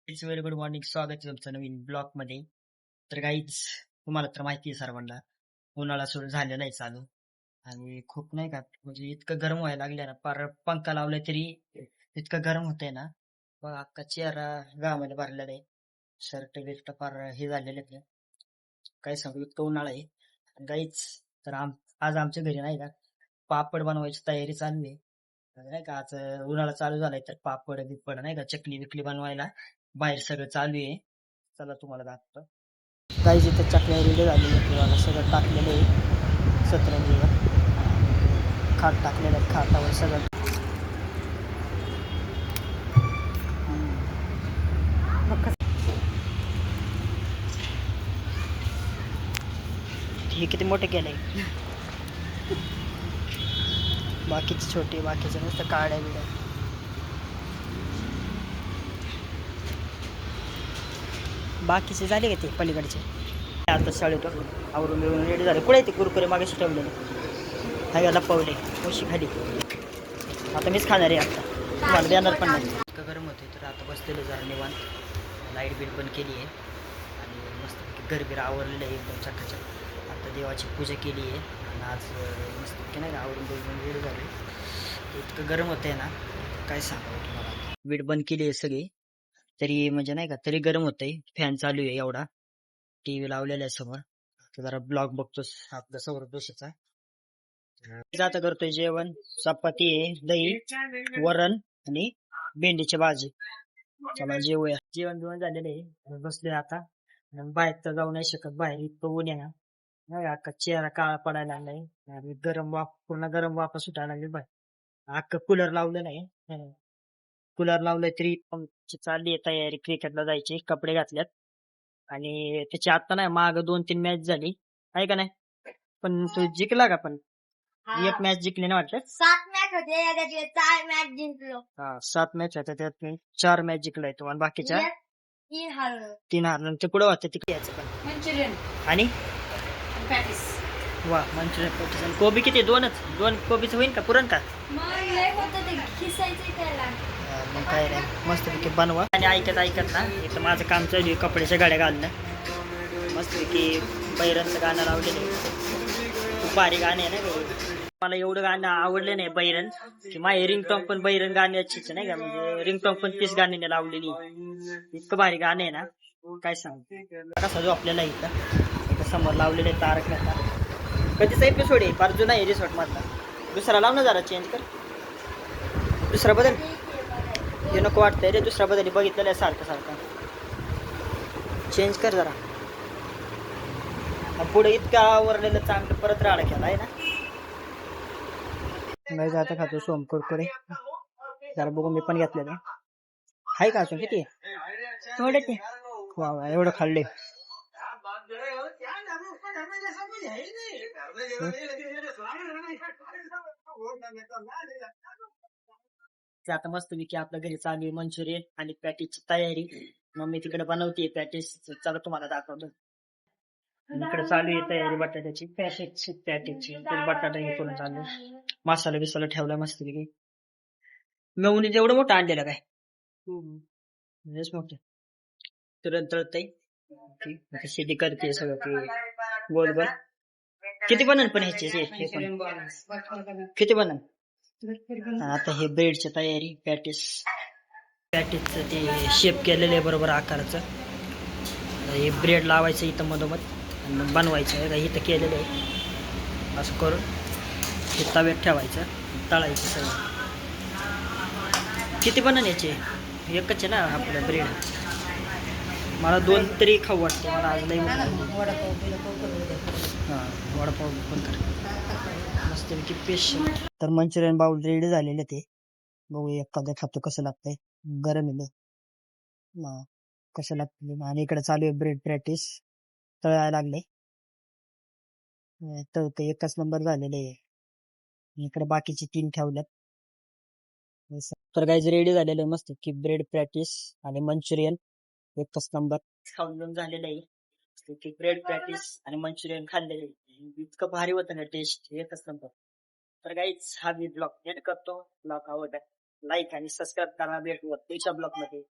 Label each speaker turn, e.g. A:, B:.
A: It's very good morning. स्वागत आहे तुमचं नवीन ब्लॉग मध्ये. तर काहीच तुम्हाला तर माहिती आहे सर्वांना, उन्हाळा सुरू झालेला आहे चालू. आणि खूप नाही का म्हणजे इतकं गरम व्हायला लागलं ना, पार पंखा लावला तरी इतकं गरम होतंय ना. बघ अख्खा चेहरा घामाने भरलेला आहे. शर्ट बिर्ट पार हे झालेले आहेत. काय सांगू, इतकं उन्हाळा आहे. आणि काहीच तर आज आमच्या घरी नाही का पापड बनवायची तयारी चालू आहे. नाही का आज उन्हाळा चालू झालाय तर पापड बिपड नाही का चकली बिकली बनवायला बाहेर सगळं चालू आहे. चला तुम्हाला दाखवतो. काही जिथं चकल्या रेडी झालेली तुम्हाला सगळं टाकलेलं आहे सतरंजीवर. खाट टाकलेलं आहे, खाटावर सगळं. हे किती मोठे केलंय. बाकीचे छोटे, बाकीचे नुसतं काड्या बिड्या. बाकीचे झाले का ते पलीकडचे. आता शाळेतून आवरून बिवरून रेडी झाले. कुठे ते कुरकुरे मागे ठेवलेले हाय लपवले उशी खाली. आता मीच खाणार आहे. आता तुम्हाला देणार पण नाही. इतकं गरम होते तर आता बसलेलं जरा निवांत. लाईट बिल पण केली आहे आणि मस्त गरबीर आवरलेलं आहे एकदम चकाचक. आता देवाची पूजा केली आहे आणि आज मस्त नाही का आवरून बिवरून रेडी झाले. इतकं गरम होतंय ना काय सांगावं तुम्हाला. वीट बंद केली आहे सगळी तरी म्हणजे नाही का तरी गरम होतंय. फॅन चालू आहे एवढा. टीव्ही लावलेला आहे समोर. आता जरा ब्लॉग बघतोस आपल्या समोर दोशीचा. आता करतोय जेवण. चपाती आहे, दही, वरण आणि भेंडीची भाजी. चला जेवूया. जेवण बिवण झालेलं आहे. बसलोय आता. बाहेर तर जाऊ नाही शकत. बाहेर इतकं ऊन आहे ना. नाही अख्खा चेहरा काळा पडायला लागलाय आणि गरम वाफ पूर्ण गरम वाफा सुटायला लागली बाहेर. अख्खं कूलर लावलेलं आहे. कूलर लावलंय तरी पण चालली आहे तयारी क्रिकेटला जायची. कपडे घातल्यात आणि त्याची आता नाही माग 2-3 मॅच झाली आहे का नाही. पण तो जिंकला का पण एक मॅच जिंकली ना वाटतं.
B: 7 मॅच होते त्याच्यातले 4 मॅच जिंकलो.
A: 7 मॅच होत्या त्यात 4 मॅच जिंकलाय तो आणि बाकीच्या
B: 3 हरलो.
A: 3 हारलं. ते पुढे होतं तिकडे यायचं पण.
B: मंचुरियन
A: आणि
B: पॅटीस.
A: वा मंचुरियन पॅटीस आणि कोबी किती 2 कोबीचं होईल का पुरण का.
B: मग लय होतं ते खिसायचं त्याला.
A: मग काय नाही मस्तपैकी बनवा. आणि ऐकत ऐकत ना इथं माझं काम चालू आहे कपड्याच्या गाड्या घालणं. मस्तपैकी बैरनचं गाणं लावलेलं आहे. खूप भारी गाणे आहे ना. मला एवढं गाणं आवडलं नाही बैरन की माझी रिंगटोन पण बैरन गाण्याचीच नाही का. म्हणजे रिंगटोन पण तीच गाण्याने लावलेली. इतकं भारी गाणं आहे ना काय सांग. कसा जो आपल्याला इथं समोर लावलेले तारक मेहता कधीचा एपिसोड आहे. फार जुना आहे रिसॉर्ट मधला. दुसरा लाव ना जरा चेंज कर. दुसरा बदल हे नको वाटतंय रे. दुसरा बदल बघितलेला आहे सारखं सारखं. चेंज कर जरा. पुढे इतकं आवरलेलं चांगलं परत राडा केला आहे ना. नाही जाता खातो सोम कुरकुरे. जरा बघून मी पण घेतलेलं आहे का अजून किती थोडे ते. वा एवढं खाल्ले. आता मस्त की आपल्या घरी चालू आहे मंचुरियन आणि पॅटीसची तयारी. मम्मी तिकडे बनवते पॅटीस. चला तुम्हाला दाखवतो. इकडे चालू आहे तयारी बटाट्याची पॅटीसची बटाटा हे करून चालू. मसाला बिसाला ठेवला मस्त पैकी. मेवणी जेवढं मोठं आणलेलं काय लयच मोठं. तुरंत तळतंय शेती करते सगळं ते गोल गोल. किती बनन पण ह्याचे हे पण किती बनन. आता हे ब्रेडची तयारी. पॅटीसचं ते शेप केलेलं आहे बरोबर आकाराचं. हे ब्रेड लावायचं इथं मधोमध आणि बनवायचं. इथं केलेलं आहे असं करून हे तव्यात ठेवायचं तळायचं सगळं. किती बनन याचे. एकच आहे ना आपलं ब्रेड. मला 2 तरी खाऊ वाटते. मला आज लई वडापाव पण कर मस्त पैकी स्पेशल. तर मंचुरियन बाउल रेडी झालेले ते. बघू एखादं खातो कसं लागतंय. गरम आहे कसं लागतं. आणि इकडे चालू आहे ब्रेड पॅटीस तळायला लागले. तर एकच नंबर झालेले आहे. इकडे बाकीचे 3 ठेवल्यात. तर काहीच रेडी झालेलं आहे मस्त की ब्रेड पॅटीस आणि मंचुरियन एकच नंबर खाऊन झालेलं आहे. की ब्रेड पॅटीस आणि मंचुरियन खाल्लेले इतकं भारी होतं ना टेस्ट एकच नंबर. तर काहीच हा मी ब्लॉग एंड करतो. ब्लॉग आवडला लाईक आणि सबस्क्राईब करा. भेटू पुढच्या ब्लॉग मध्ये.